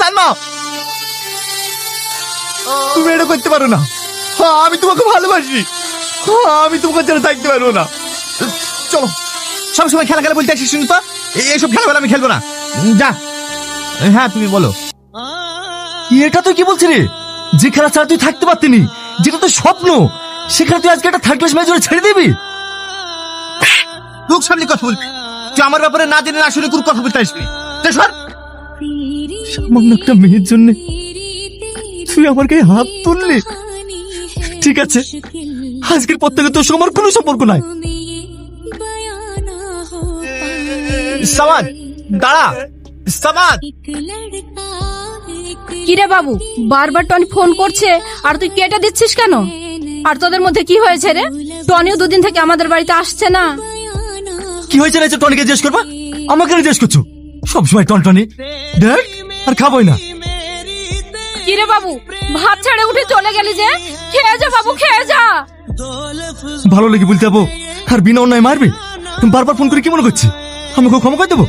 সালমা, তুমি এটা করতে পারো না। আমি তোমাকে ভালোবাসি, আমি তোমাকে ছেড়ে থাকতে পারবো না। চলো, সবসময় খেলা খেলা বলতে আসিস, শুনি তো এইসব খেলাবেলা আমি খেলবো না। যা। হ্যাঁ তুমি বলো। এটা তুই কি বলছিস রে? যে খেলা ছাড়া তুই থাকতে পারতিনি, যেটা তোর স্বপ্ন, সেখানে তুই আজকে একটা থার্ড ক্লাস ম্যাচ ছেড়ে দিবি? লোক সামনে কথা বলবি, তুই আমার ব্যাপারে না জেনে না শুনে কোনো কথা বলতে আসবি। সামান্য একটা মেয়ের জন্য তুই আমার গায়ে হাত তুললি? ঠিক আছে, আজকের পর থেকে তোর সঙ্গে আমার কোনো সম্পর্ক নাই। সামাদ দাঁড়া, সামাদ। কিরে বাবু, বারবার টনি ফোন করছে আর তুই কেটে দিচ্ছিস কেন? আর তোদের মধ্যে কি হয়েছে রে? টনিও দুদিন থেকে আমাদের বাড়িতে আসছে না। কি হয়েছে না টনিকে জিজ্ঞেস করবা? আমাকে জিজ্ঞেস করছো? সবসময় টনি দেখ, আর খাবোই না। কিরে বাবু, ভাত ছেড়ে উঠে চলে গেলি যে? খেয়ে যা বাবু, খেয়ে যা। ভালো লেগে বলতে যাবো আর বিনা অন্যায় মারবে? বারবার ফোন করে কি মনে করছি আমাকে ক্ষমা করে দেবো?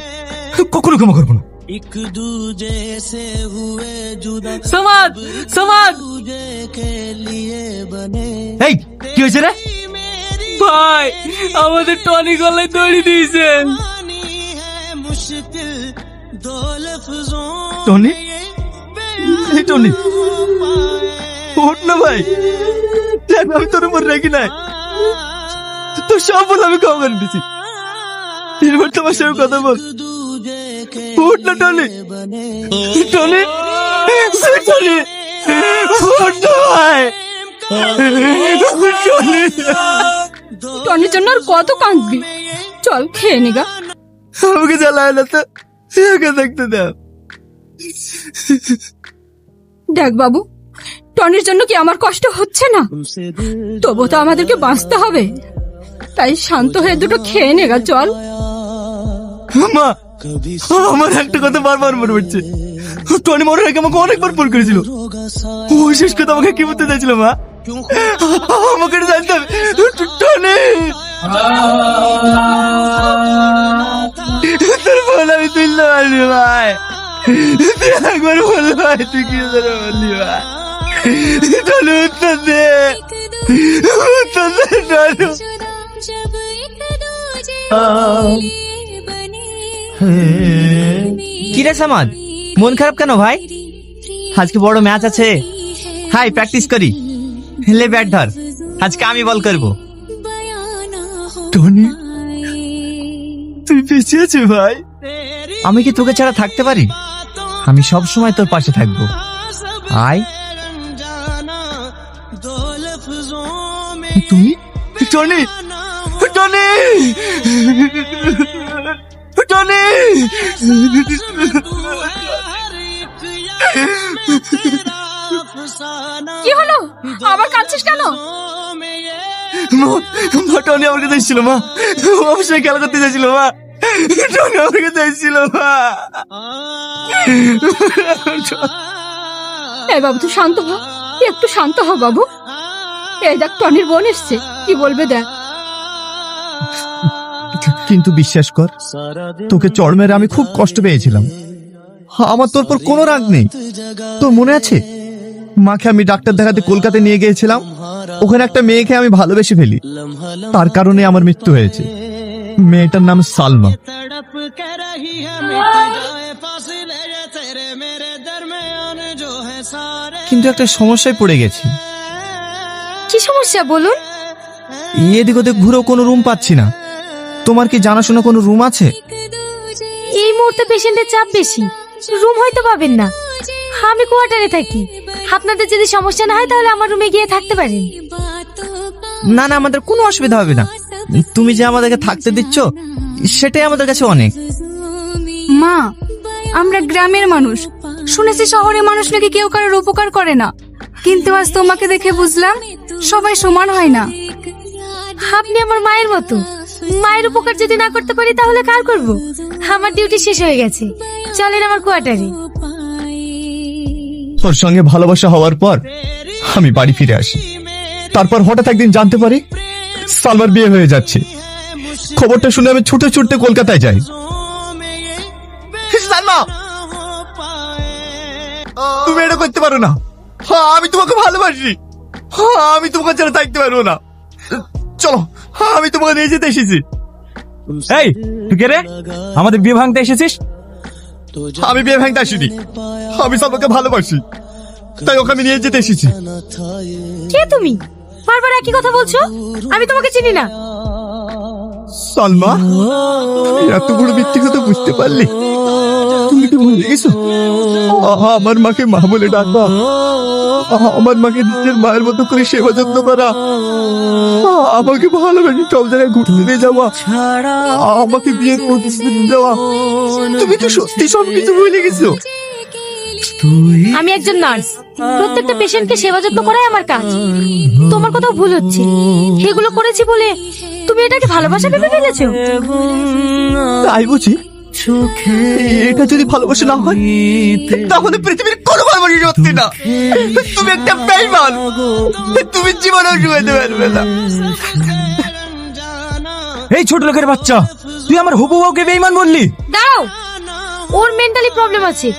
কখনো ক্ষমা করবো না। সমাদ, সমাদ, এই কি হয়েছে রে? ভাই আমাদের টনি গলায় দড়ি দিয়েছে। টনি, এই টনি ওঠ না ভাই, দেখ আমি তোর উপর রেখে নাই, তোর সব বলে আমি ক্ষমা করে দিছি। এবার তোমার সঙ্গে কথা বল। উঠ না টনি, টনি, টনি উঠ না ভাই, টনি। টনির জন্য আর কত কাঁদবি? চল খেয়ে নিগা। আমাকে জ্বালায় না তো, একা থাকতে দাও। দেখ বাবু, টনির জন্য কি আমার কষ্ট হচ্ছে না? তবু তো আমাদেরকে বাঁচতে হবে, তাই শান্ত হয়ে দুটো খেয়ে নেগা। চল। মা, আমার একটা কথা বারবার মনে পড়ছে। টনি মনে রেখে আমাকে অনেকবার ফোন করেছিল। ও শেষ কথা আমাকে কি বলতে চাইছিল মা? আমাকে জানতে হবে। টনি, তোর ফোন আমি তুলতে পারিনি ভাই, তুই একবার বল ভাই, তুই কি বললি ভাই? টনি উত্তর দে, উত্তর দে টনি। কিরে সামাদ, মন খারাপ কেন ভাই? আজকে বড় ম্যাচ আছে, হাই প্র্যাকটিস করি। লে ব্যাট ধর, আজকে আমি বল করবো। টনি, তুই বেঁচে আছিস ভাই? আমি কি তোকে ছাড়া থাকতে পারি? আমি সব সময় তোর পাশে থাকবো। আয়। তুমি? Tony, Tony, Tony. কি হলো? আবার কাঁদছিস কেন? টনি আমার কাছে এসেছিল মা, অবশ্যই খেলা করতে চাইছিল মা। টনি আমার কাছে এসেছিল মা। এই বাবু তুই শান্ত হ, একটু শান্ত হ বাবু। এই দেখ টনির বোন এসছে, কি বলবে দেখ। কিন্তু বিশ্বাস কর, তোকে চড় মেরে আমি খুব কষ্ট পেয়েছিলাম। আমার তোর পর কোনো রাগ নেই। তোর মনে আছে মাকে আমি ডাক্তার দেখাতে কলকাতায় নিয়ে গিয়েছিলাম? ওখানে একটা মেয়েকে আমি ভালোবেসে ফেলি, তার কারণে আমার মৃত্যু হয়েছে। মেয়েটার নাম সালমা। কিন্তু একটা সমস্যায় পড়ে গেছি। কি সমস্যা বলুন? এদিক ওদিক ঘুরেও কোনো রুম পাচ্ছি না। তোমার কি জানাশোনা কোনো রুম আছে? এই মুহূর্তে পেশেন্টের চাপ বেশি, রুম হয়তো পাবেন না। আমি কোয়ার্টারে থাকি, আপনাদের যদি সমস্যা না হয় তাহলে আমার রুমে গিয়ে থাকতে পারেন। না না, আমাদের কোনো অসুবিধা হবে না। তুমি যে আমাদেরকে থাকতে দিচ্ছ সেটাই আমাদের কাছে অনেক। মা, আমরা গ্রামের মানুষ, শুনেছি শহরের মানুষ নাকি কেউ কারোর উপকার করে না, কিন্তু আজ তোমাকে দেখে বুঝলাম সবাই সমান হয় না। আপনি আমার মায়ের মতো, মায়ের উপকার যদি না করতে পারি তাহলে কার করব? আমার ডিউটি শেষ হয়ে গেছে, চলেন আমার কোয়ার্টারে। তোর সঙ্গে ভালোবাসা হওয়ার পর আমি বাড়ি ফিরে আসি। তারপর হঠাৎ একদিন জানতে পারি সালমার বিয়ে হয়ে যাচ্ছে। খবরটা শুনে আমি ছুটে ছুটতে কলকাতায় যাই। সালমা, তুমি এটা করতে পারো না। আমি তোমাকে ভালোবাসি। আমি তোমাকে ছাড়া থাকতে পারবো না। চলো, আমি তোমাকে নিয়ে যেতে এসেছি। এই তুই কে রে? আমাদের বিয়ে ভাঙতে এসেছিস? আমি বিয়ে ভাঙতে আসিনি, আমি সালমাকে ভালোবাসি, তাই ওকে আমি নিয়ে যেতে এসেছি। কে তুমি? বারবার একই কথা বলছো। আমি তোমাকে চিনি না। সালমা, এত বড় মিথ্যে কথা বুঝতে পারলি? তুমি কি ভুলে গেছো? আমার মাকে মা বলে ডাকা, আমার মাকে নিজের মায়ের মতো করে সেবা যত্ন করা, আমাকে ভালোবেসে সব জায়গায় ঘুরতে নিয়ে যাওয়া, আমাকে বিয়ের প্রতিশ্রুতি দেওয়া, তুমি তো সত্যি সবকিছু ভুলে গেছো। আমি একজন নার্স, প্রত্যেকটা পেশেন্টকে সেবা যত্ন করাই আমার কাজ। তোমার কোথাও ভুল হচ্ছে। এগুলো করেছি বলে তুমি এটাকে ভালোবাসা ভেবে ফেলেছো? তাই বুঝি? এটা যদি ভালোবাসা না হয় তাহলে পৃথিবীর কোনো ভালোবাসা সত্যি না। তুমি একটা বেঈমান, তুমি জীবনেও শুয়েতে পারবে না। এই ছোট লোকের বাচ্চা, তুই আমার হবু বউকে বেঈমান বললি? দাঁড়াও, ওর মেন্টালি প্রবলেম আছে,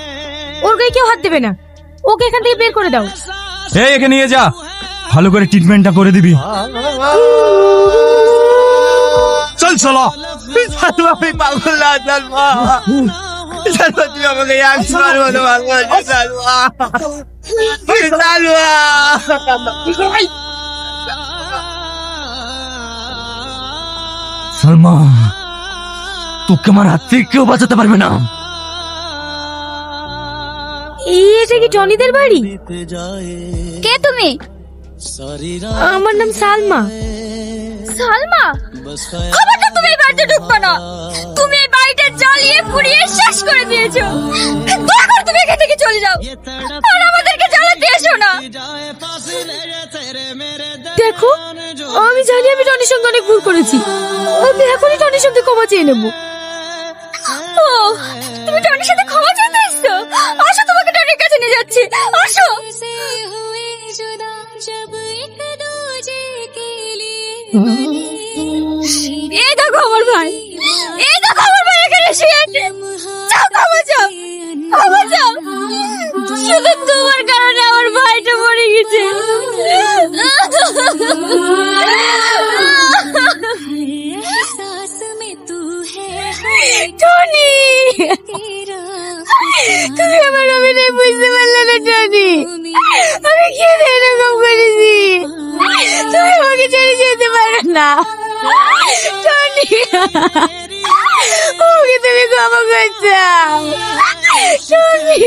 ওর গায়ে কেউ হাত দেবে না। ওকে এখান থেকে বের করে দাও। এই একে নিয়ে যা, ভালো করে ট্রিটমেন্টটা করে দিবি। চল চলো। সালমা, আমি পাগল না সালমা। সালমা, তুমি আমাকে একবার মতো ভালোবাসো সালমা। সালমা, তোকে আমার হাত থেকে কেউ বাঁচাতে পারবে না। এটা কি টনিদের বাড়ি? কে তুমি? আমার নাম সালমা। সালমা, খবরদার তুমি এই বাড়িতে ঢুকবে না। তুমি এই বাড়িটা জ্বালিয়ে পুড়িয়ে শেষ করে দিয়েছো। দয়া করে তুমি এখান থেকে চলে যাও, আর আমাদেরকে জ্বালাতে এসো না। দেখো, আমি জানি আমি টনির সঙ্গে অনেক ভুল করেছি। আমি এখনই টনির সঙ্গে ক্ষমা চেয়ে নেবো। ও, তুমি টনির সাথে ক্ষমা চাইতে এসছো? আসো, তোমাকে টনির কাছে নিয়ে যাচ্ছি। আসো। এই দেখো আমার ভাই, এই দেখো আমার ভাই এখানে শুয়ে আছে। যাও, ক্ষমা চাও, ক্ষমা চাও। শুধু তোমার কারণে আমার ভাইটা মরে গেছে। টনি, তুমি আমার অভিনয় বুঝতে পারলে না টনি? আমি কি এরকম করেছি? তুমি আমাকে ছেড়ে যেতে পারো না টনি। ওকে তুমি ক্ষমা করে দাও টনি।